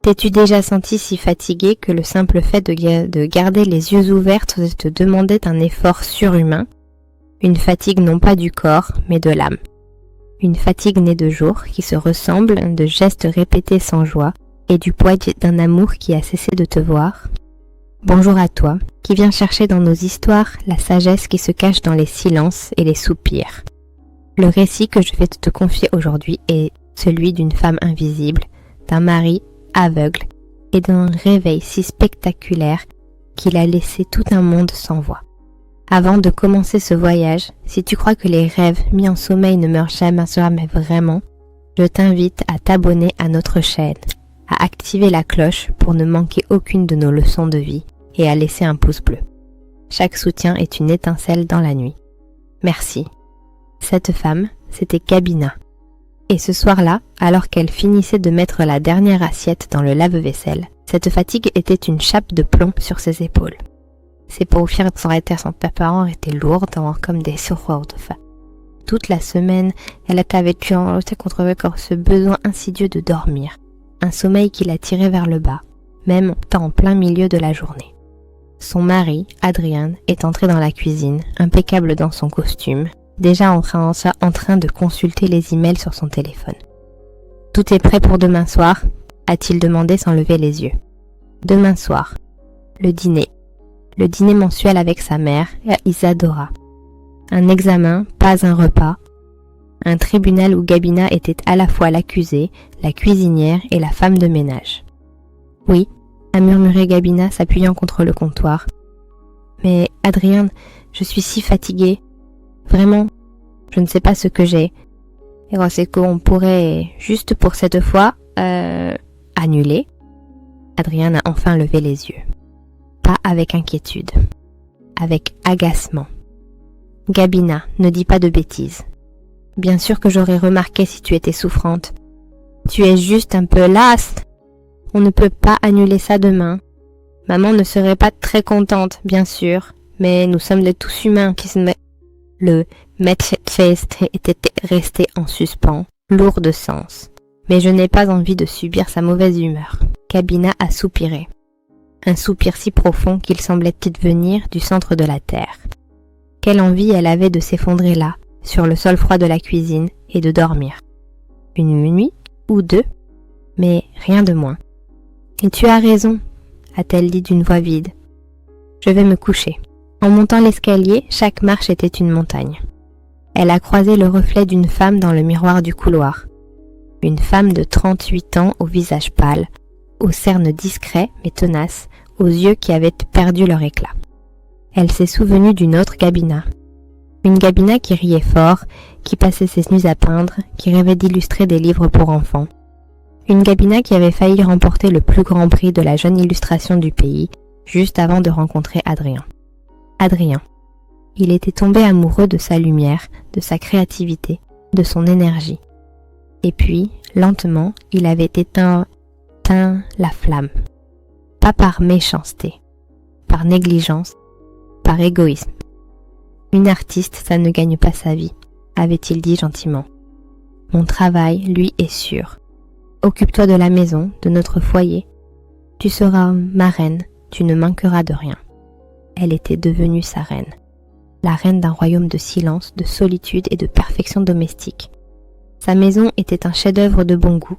T'es-tu déjà senti si fatigué que le simple fait de garder les yeux ouverts te demandait un effort surhumain? Une fatigue non pas du corps, mais de l'âme. Une fatigue née de jours qui se ressemblent, de gestes répétés sans joie, et du poids d'un amour qui a cessé de te voir. Bonjour à toi, qui viens chercher dans nos histoires la sagesse qui se cache dans les silences et les soupirs. Le récit que je vais te confier aujourd'hui est celui d'une femme invisible, d'un mari aveugle et d'un réveil si spectaculaire qu'il a laissé tout un monde sans voix. Avant de commencer ce voyage, si tu crois que les rêves mis en sommeil ne meurent jamais vraiment, je t'invite à t'abonner à notre chaîne, à activer la cloche pour ne manquer aucune de nos leçons de vie et à laisser un pouce bleu. Chaque soutien est une étincelle dans la nuit. Merci. Cette femme, c'était Gabina. Et ce soir-là, alors qu'elle finissait de mettre la dernière assiette dans le lave-vaisselle, cette fatigue était une chape de plomb sur ses épaules. Ses paupières transparentes étaient lourdes comme des surroirs de feu. Toute la semaine, elle avait lutté contre ce besoin insidieux de dormir, un sommeil qui la tirait vers le bas, même en plein milieu de la journée. Son mari, Adrian, est entré dans la cuisine, impeccable dans son costume, déjà en train de consulter les emails sur son téléphone. « Tout est prêt pour demain soir ?» a-t-il demandé sans lever les yeux. Demain soir. Le dîner mensuel avec sa mère, Isadora. Un examen, pas un repas. Un tribunal où Gabina était à la fois l'accusée, la cuisinière et la femme de ménage. « Oui », a murmuré Gabina s'appuyant contre le comptoir. « Mais Adrien, je suis si fatiguée. Vraiment, je ne sais pas ce que j'ai. Et c'est qu'on pourrait, juste pour cette fois, annuler. » Adrien a enfin levé les yeux. Pas avec inquiétude, avec agacement. « Gabina, ne dis pas de bêtises. Bien sûr que j'aurais remarqué si tu étais souffrante. Tu es juste un peu lasse. On ne peut pas annuler ça demain. Maman ne serait pas très contente, bien sûr, mais nous sommes tous humains qui se mettent... » Le Medfest était resté en suspens, lourd de sens. Mais je n'ai pas envie de subir sa mauvaise humeur. Gabina a soupiré. Un soupir si profond qu'il semblait venir du centre de la terre. Quelle envie elle avait de s'effondrer là, sur le sol froid de la cuisine, et de dormir. Une nuit ou deux, mais rien de moins. « Et tu as raison, » a-t-elle dit d'une voix vide. « Je vais me coucher. » En montant l'escalier, chaque marche était une montagne. Elle a croisé le reflet d'une femme dans le miroir du couloir. Une femme de 38 ans au visage pâle, aux cernes discrets mais tenaces, aux yeux qui avaient perdu leur éclat. Elle s'est souvenue d'une autre Gabina. Une Gabina qui riait fort, qui passait ses nuits à peindre, qui rêvait d'illustrer des livres pour enfants. Une Gabina qui avait failli remporter le plus grand prix de la jeune illustration du pays, juste avant de rencontrer Adrien. Adrien. Il était tombé amoureux de sa lumière, de sa créativité, de son énergie. Et puis, lentement, il avait éteint la flamme. Pas par méchanceté, par négligence, par égoïsme. Une artiste, ça ne gagne pas sa vie, avait-il dit gentiment. Mon travail, lui, est sûr. Occupe-toi de la maison, de notre foyer. Tu seras ma reine, tu ne manqueras de rien. Elle était devenue sa reine. La reine d'un royaume de silence, de solitude et de perfection domestique. Sa maison était un chef-d'œuvre de bon goût,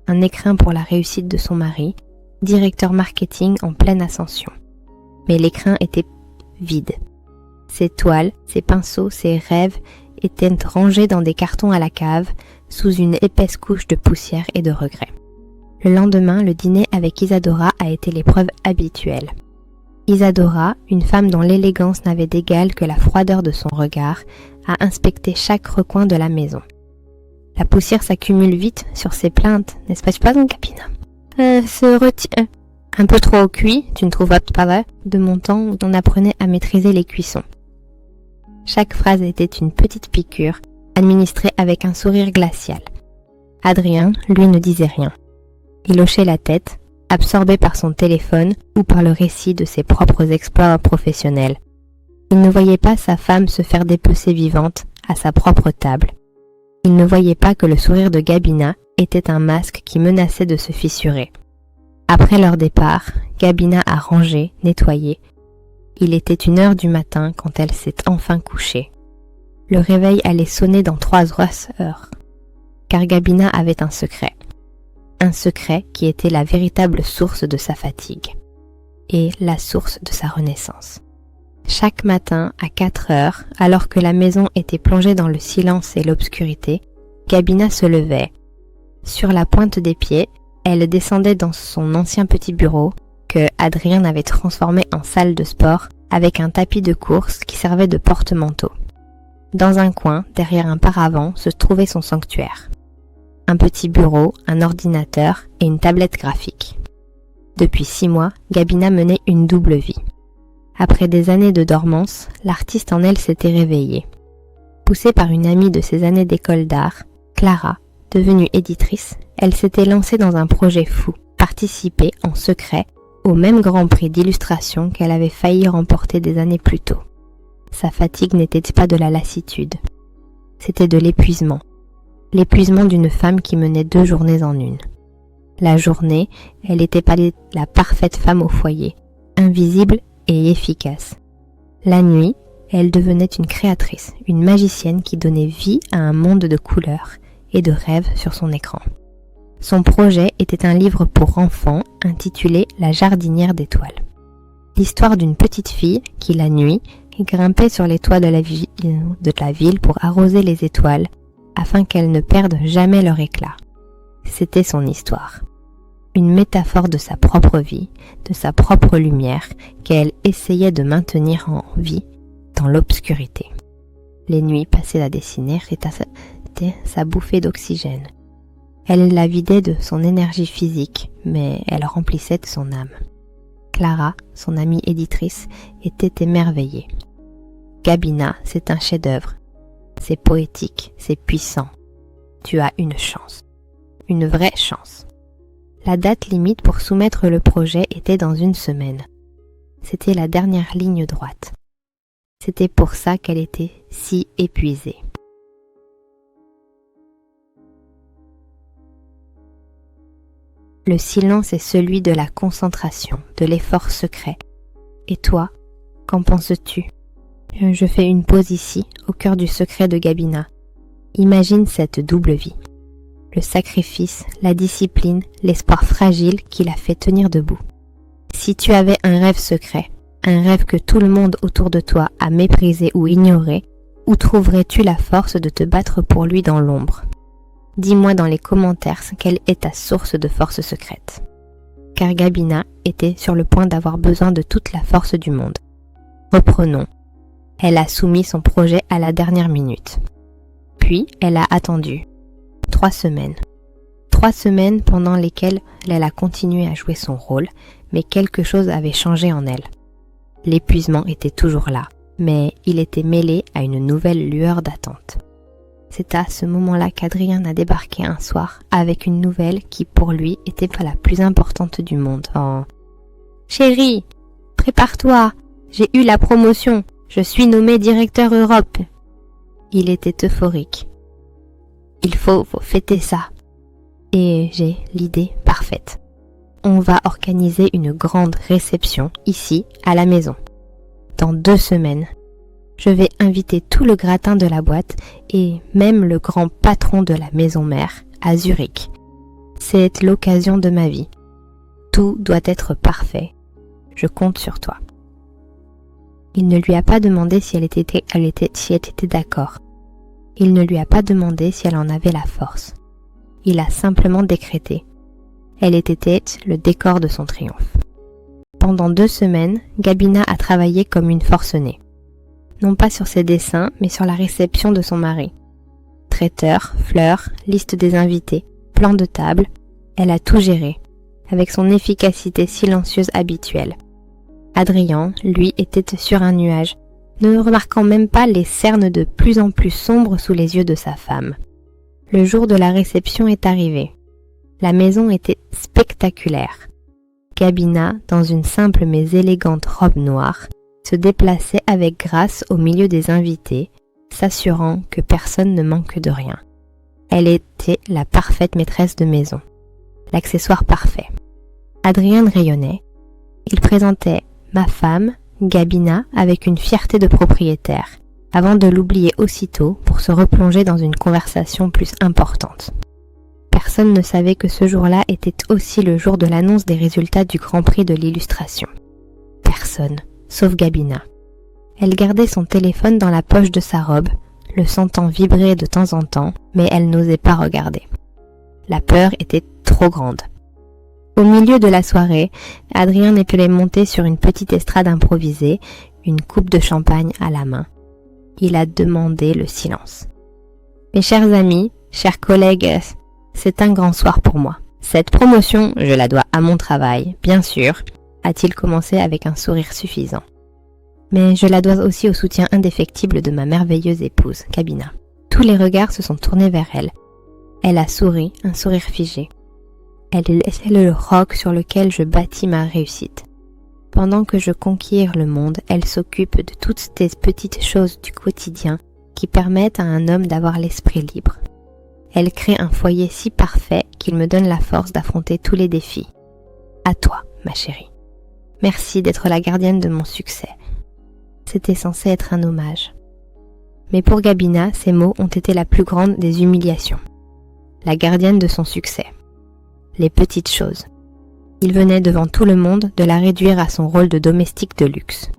un écrin pour la réussite de son mari, directeur marketing en pleine ascension. Mais l'écrin était vide. Ses toiles, ses pinceaux, ses rêves étaient rangés dans des cartons à la cave, sous une épaisse couche de poussière et de regrets. Le lendemain, le dîner avec Isadora a été l'épreuve habituelle. Isadora, une femme dont l'élégance n'avait d'égal que la froideur de son regard, a inspecté chaque recoin de la maison. La poussière s'accumule vite sur ses plaintes, n'est-ce pas mon Gabina ? Se retire. Un peu trop cuit, tu ne trouves pas vrai, de mon temps où on apprenait à maîtriser les cuissons. Chaque phrase était une petite piqûre, administrée avec un sourire glacial. Adrien, lui, ne disait rien. Il hochait la tête, absorbé par son téléphone ou par le récit de ses propres exploits professionnels. Il ne voyait pas sa femme se faire dépecer vivante à sa propre table. Il ne voyait pas que le sourire de Gabina était un masque qui menaçait de se fissurer. Après leur départ, Gabina a rangé, nettoyé. Il était 1h du matin quand elle s'est enfin couchée. Le réveil allait sonner dans 3 heures, car Gabina avait un secret. Un secret qui était la véritable source de sa fatigue et la source de sa renaissance. Chaque matin, à 4 heures, alors que la maison était plongée dans le silence et l'obscurité, Gabina se levait. Sur la pointe des pieds, elle descendait dans son ancien petit bureau que Adrien avait transformé en salle de sport avec un tapis de course qui servait de porte-manteau. Dans un coin, derrière un paravent, se trouvait son sanctuaire. Un petit bureau, un ordinateur et une tablette graphique. Depuis 6 mois, Gabina menait une double vie. Après des années de dormance, l'artiste en elle s'était réveillée. Poussée par une amie de ses années d'école d'art, Clara, devenue éditrice, elle s'était lancée dans un projet fou, participer en secret au même Grand Prix d'illustration qu'elle avait failli remporter des années plus tôt. Sa fatigue n'était pas de la lassitude, c'était de l'épuisement. L'épuisement d'une femme qui menait 2 journées en une. La journée, elle était pas la parfaite femme au foyer, invisible et efficace. La nuit, elle devenait une créatrice, une magicienne qui donnait vie à un monde de couleurs et de rêves sur son écran. Son projet était un livre pour enfants intitulé La jardinière d'étoiles. L'histoire d'une petite fille qui, la nuit, grimpait sur les toits de la ville pour arroser les étoiles afin qu'elles ne perdent jamais leur éclat. C'était son histoire. Une métaphore de sa propre vie, de sa propre lumière qu'elle essayait de maintenir en vie dans l'obscurité. Les nuits passées à dessiner étaient sa bouffée d'oxygène. Elle la vidait de son énergie physique, mais elle remplissait de son âme. Clara, son amie éditrice, était émerveillée. Gabina, c'est un chef-d'œuvre. C'est poétique, c'est puissant. Tu as une chance. Une vraie chance. La date limite pour soumettre le projet était dans 1 semaine. C'était la dernière ligne droite. C'était pour ça qu'elle était si épuisée. Le silence est celui de la concentration, de l'effort secret. Et toi, qu'en penses-tu ? Je fais une pause ici, au cœur du secret de Gabina. Imagine cette double vie. Le sacrifice, la discipline, l'espoir fragile qui l'a fait tenir debout. Si tu avais un rêve secret, un rêve que tout le monde autour de toi a méprisé ou ignoré, où trouverais-tu la force de te battre pour lui dans l'ombre ? Dis-moi dans les commentaires quelle est ta source de force secrète. Car Gabina était sur le point d'avoir besoin de toute la force du monde. Reprenons. Elle a soumis son projet à la dernière minute. Puis, elle a attendu. 3 semaines. 3 semaines pendant lesquelles elle a continué à jouer son rôle, mais quelque chose avait changé en elle. L'épuisement était toujours là, mais il était mêlé à une nouvelle lueur d'attente. C'est à ce moment-là qu'Adrien a débarqué un soir avec une nouvelle qui pour lui était pas la plus importante du monde. Oh. « Chérie, prépare-toi, j'ai eu la promotion, je suis nommé directeur Europe. » Il était euphorique. « Il faut fêter ça. » Et j'ai l'idée parfaite. On va organiser une grande réception ici, à la maison. Dans 2 semaines. Je vais inviter tout le gratin de la boîte et même le grand patron de la maison mère à Zurich. C'est l'occasion de ma vie. Tout doit être parfait. Je compte sur toi. Il ne lui a pas demandé si elle était d'accord. Il ne lui a pas demandé si elle en avait la force. Il a simplement décrété. Elle était le décor de son triomphe. Pendant 2 semaines, Gabina a travaillé comme une forcenée. Non pas sur ses dessins, mais sur la réception de son mari. Traiteur, fleurs, liste des invités, plan de table, elle a tout géré, avec son efficacité silencieuse habituelle. Adrien, lui, était sur un nuage, ne remarquant même pas les cernes de plus en plus sombres sous les yeux de sa femme. Le jour de la réception est arrivé. La maison était spectaculaire. Gabina, dans une simple mais élégante robe noire, se déplaçait avec grâce au milieu des invités, s'assurant que personne ne manque de rien. Elle était la parfaite maîtresse de maison, l'accessoire parfait. Adrien rayonnait. Il présentait ma femme, Gabina, avec une fierté de propriétaire, avant de l'oublier aussitôt pour se replonger dans une conversation plus importante. Personne ne savait que ce jour-là était aussi le jour de l'annonce des résultats du Grand Prix de l'illustration. Personne, sauf Gabina. Elle gardait son téléphone dans la poche de sa robe, le sentant vibrer de temps en temps, mais elle n'osait pas regarder. La peur était trop grande. Au milieu de la soirée, Adrien était monté sur une petite estrade improvisée, une coupe de champagne à la main. Il a demandé le silence. Mes chers amis, chers collègues, c'est un grand soir pour moi. Cette promotion, je la dois à mon travail, bien sûr, a-t-il commencé avec un sourire suffisant. Mais je la dois aussi au soutien indéfectible de ma merveilleuse épouse, Gabina. Tous les regards se sont tournés vers elle. Elle a souri, un sourire figé. Elle est le roc sur lequel je bâtis ma réussite. Pendant que je conquiers le monde, elle s'occupe de toutes ces petites choses du quotidien qui permettent à un homme d'avoir l'esprit libre. Elle crée un foyer si parfait qu'il me donne la force d'affronter tous les défis. À toi, ma chérie. Merci d'être la gardienne de mon succès. C'était censé être un hommage. Mais pour Gabina, ces mots ont été la plus grande des humiliations. La gardienne de son succès. Les petites choses. Il venait devant tout le monde de la réduire à son rôle de domestique de luxe.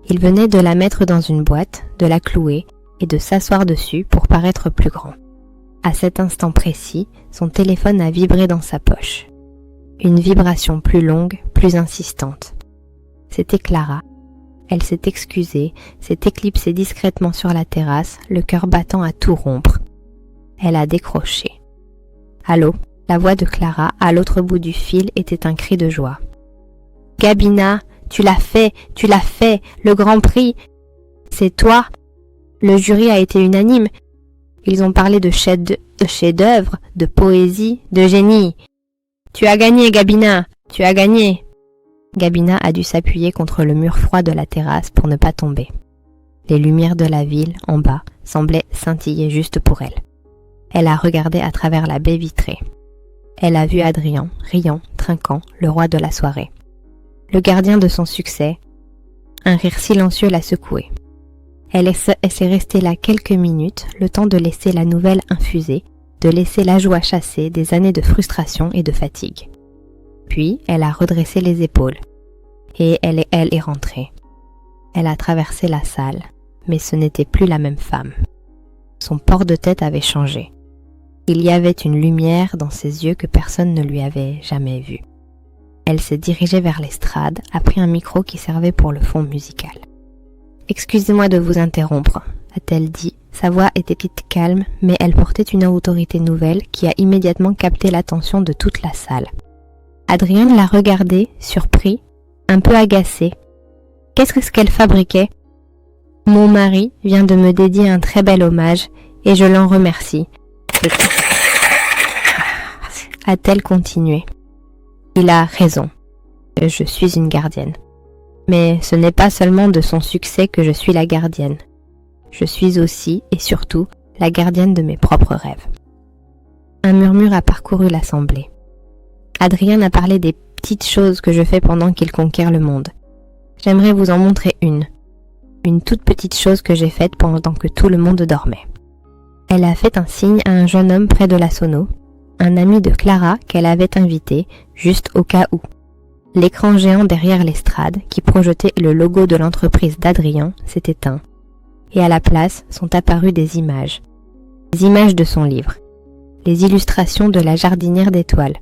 Il venait de la mettre dans une boîte, de la clouer et de s'asseoir dessus pour paraître plus grand. À cet instant précis, son téléphone a vibré dans sa poche. Une vibration plus longue, plus insistante. C'était Clara. Elle s'est excusée, s'est éclipsée discrètement sur la terrasse, le cœur battant à tout rompre. Elle a décroché. Allô ? La voix de Clara, à l'autre bout du fil, était un cri de joie. « Gabina, tu l'as fait, le Grand Prix. C'est toi. Le jury a été unanime. Ils ont parlé de chef-d'œuvre, de poésie, de génie. Tu as gagné, Gabina, tu as gagné. » Gabina a dû s'appuyer contre le mur froid de la terrasse pour ne pas tomber. Les lumières de la ville, en bas, semblaient scintiller juste pour elle. Elle a regardé à travers la baie vitrée. Elle a vu Adrien, riant, trinquant, le roi de la soirée. Le gardien de son succès. Un rire silencieux l'a secouée. Elle s'est restée là quelques minutes, le temps de laisser la nouvelle infuser, de laisser la joie chasser des années de frustration et de fatigue. Puis, elle a redressé les épaules. Et elle est rentrée. Elle a traversé la salle, mais ce n'était plus la même femme. Son port de tête avait changé. Il y avait une lumière dans ses yeux que personne ne lui avait jamais vue. Elle s'est dirigée vers l'estrade, a pris un micro qui servait pour le fond musical. « Excusez-moi de vous interrompre », a-t-elle dit. Sa voix était calme, mais elle portait une autorité nouvelle qui a immédiatement capté l'attention de toute la salle. Adrien l'a regardée, surpris, un peu agacé. Qu'est-ce qu'elle fabriquait ? « Mon mari vient de me dédier un très bel hommage et je l'en remercie. » A-t-elle continué. Il a raison. Je suis une gardienne. Mais ce n'est pas seulement de son succès que je suis la gardienne. Je suis aussi et surtout la gardienne de mes propres rêves. Un murmure a parcouru l'assemblée. Adrien a parlé des petites choses que je fais pendant qu'il conquiert le monde. J'aimerais vous en montrer une. Une toute petite chose que j'ai faite pendant que tout le monde dormait. Elle a fait un signe à un jeune homme près de la sono, un ami de Clara qu'elle avait invité, juste au cas où. L'écran géant derrière l'estrade, qui projetait le logo de l'entreprise d'Adrien, s'est éteint, et à la place sont apparues des images. Les images de son livre, les illustrations de la jardinière d'étoiles,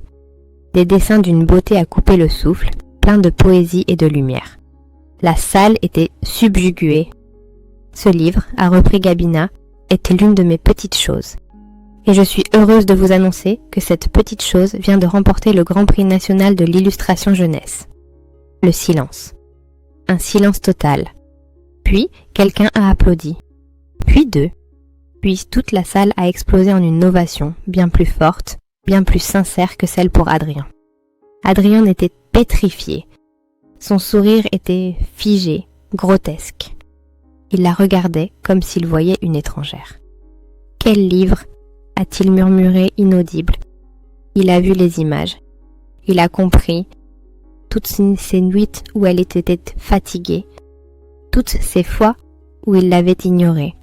des dessins d'une beauté à couper le souffle, plein de poésie et de lumière. La salle était subjuguée. Ce livre, a repris Gabina, était l'une de mes petites choses. Et je suis heureuse de vous annoncer que cette petite chose vient de remporter le Grand Prix national de l'illustration jeunesse. Le silence. Un silence total. Puis, quelqu'un a applaudi. Puis deux. Puis toute la salle a explosé en une ovation, bien plus forte, bien plus sincère que celle pour Adrien. Adrien était pétrifié. Son sourire était figé, grotesque. Il la regardait comme s'il voyait une étrangère. « Quel livre ?» a-t-il murmuré inaudible. Il a vu les images. Il a compris toutes ces nuits où elle était fatiguée, toutes ces fois où il l'avait ignorée.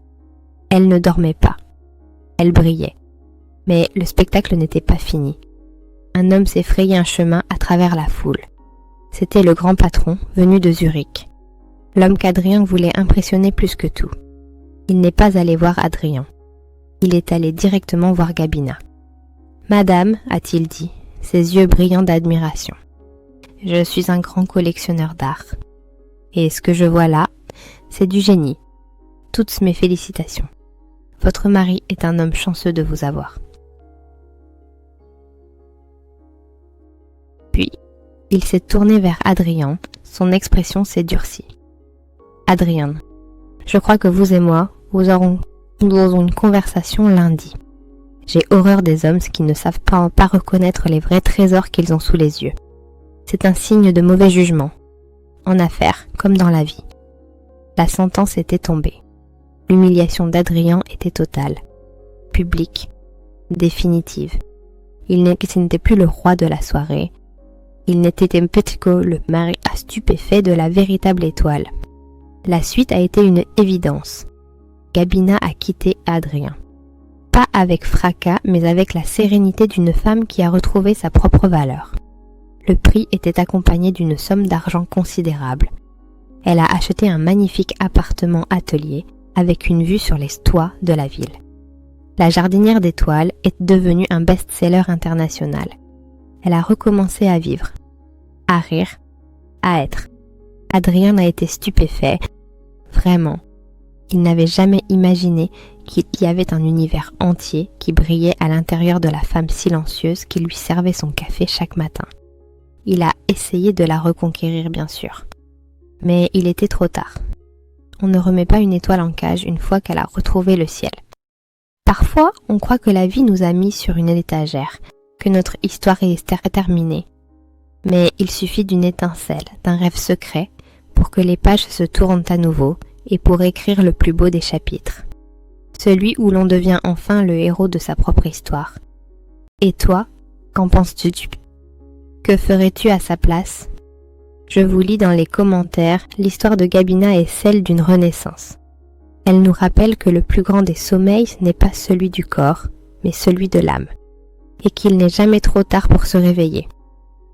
Elle ne dormait pas. Elle brillait. Mais le spectacle n'était pas fini. Un homme s'est frayé un chemin à travers la foule. C'était le grand patron venu de Zurich. L'homme qu'Adrien voulait impressionner plus que tout. Il n'est pas allé voir Adrien. Il est allé directement voir Gabina. « Madame, a-t-il dit, ses yeux brillants d'admiration. Je suis un grand collectionneur d'art. Et ce que je vois là, c'est du génie. Toutes mes félicitations. Votre mari est un homme chanceux de vous avoir. » Puis, il s'est tourné vers Adrien, son expression s'est durcie. « Adrien, je crois que vous et moi, nous aurons une conversation lundi. J'ai horreur des hommes qui ne savent pas reconnaître les vrais trésors qu'ils ont sous les yeux. C'est un signe de mauvais jugement, en affaires comme dans la vie. » La sentence était tombée. L'humiliation d'Adrien était totale, publique, définitive. Il n'était plus le roi de la soirée. Il n'était que le mari stupéfait de la véritable étoile. La suite a été une évidence. Gabina a quitté Adrien. Pas avec fracas, mais avec la sérénité d'une femme qui a retrouvé sa propre valeur. Le prix était accompagné d'une somme d'argent considérable. Elle a acheté un magnifique appartement atelier avec une vue sur les toits de la ville. La jardinière d'étoiles est devenue un best-seller international. Elle a recommencé à vivre, à rire, à être. Adrien a été stupéfait. Vraiment, il n'avait jamais imaginé qu'il y avait un univers entier qui brillait à l'intérieur de la femme silencieuse qui lui servait son café chaque matin. Il a essayé de la reconquérir, bien sûr. Mais il était trop tard. On ne remet pas une étoile en cage une fois qu'elle a retrouvé le ciel. Parfois, on croit que la vie nous a mis sur une étagère, que notre histoire est terminée. Mais il suffit d'une étincelle, d'un rêve secret, pour que les pages se tournent à nouveau et pour écrire le plus beau des chapitres. Celui où l'on devient enfin le héros de sa propre histoire. Et toi, qu'en penses-tu? Que ferais-tu à sa place? Je vous lis dans les commentaires, l'histoire de Gabina est celle d'une renaissance. Elle nous rappelle que le plus grand des sommeils n'est pas celui du corps, mais celui de l'âme, et qu'il n'est jamais trop tard pour se réveiller.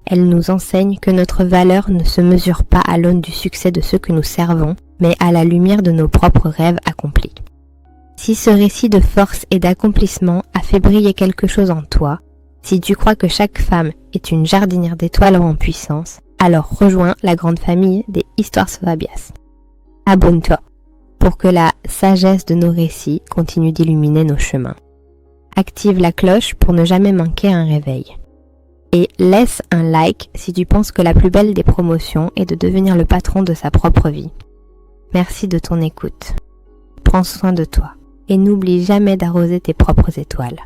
Elle nous enseigne que notre valeur ne se mesure pas à l'aune du succès de ceux que nous servons, mais à la lumière de nos propres rêves accomplis. Si ce récit de force et d'accomplissement a fait briller quelque chose en toi, si tu crois que chaque femme est une jardinière d'étoiles en puissance, alors rejoins la grande famille des Histoires Fabias. Abonne-toi pour que la sagesse de nos récits continue d'illuminer nos chemins. Active la cloche pour ne jamais manquer un réveil. Et laisse un like si tu penses que la plus belle des promotions est de devenir le patron de sa propre vie. Merci de ton écoute. Prends soin de toi et n'oublie jamais d'arroser tes propres étoiles.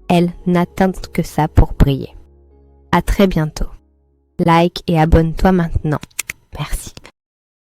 Elles n'attendent que ça pour briller. À très bientôt. Like et abonne-toi maintenant. Merci.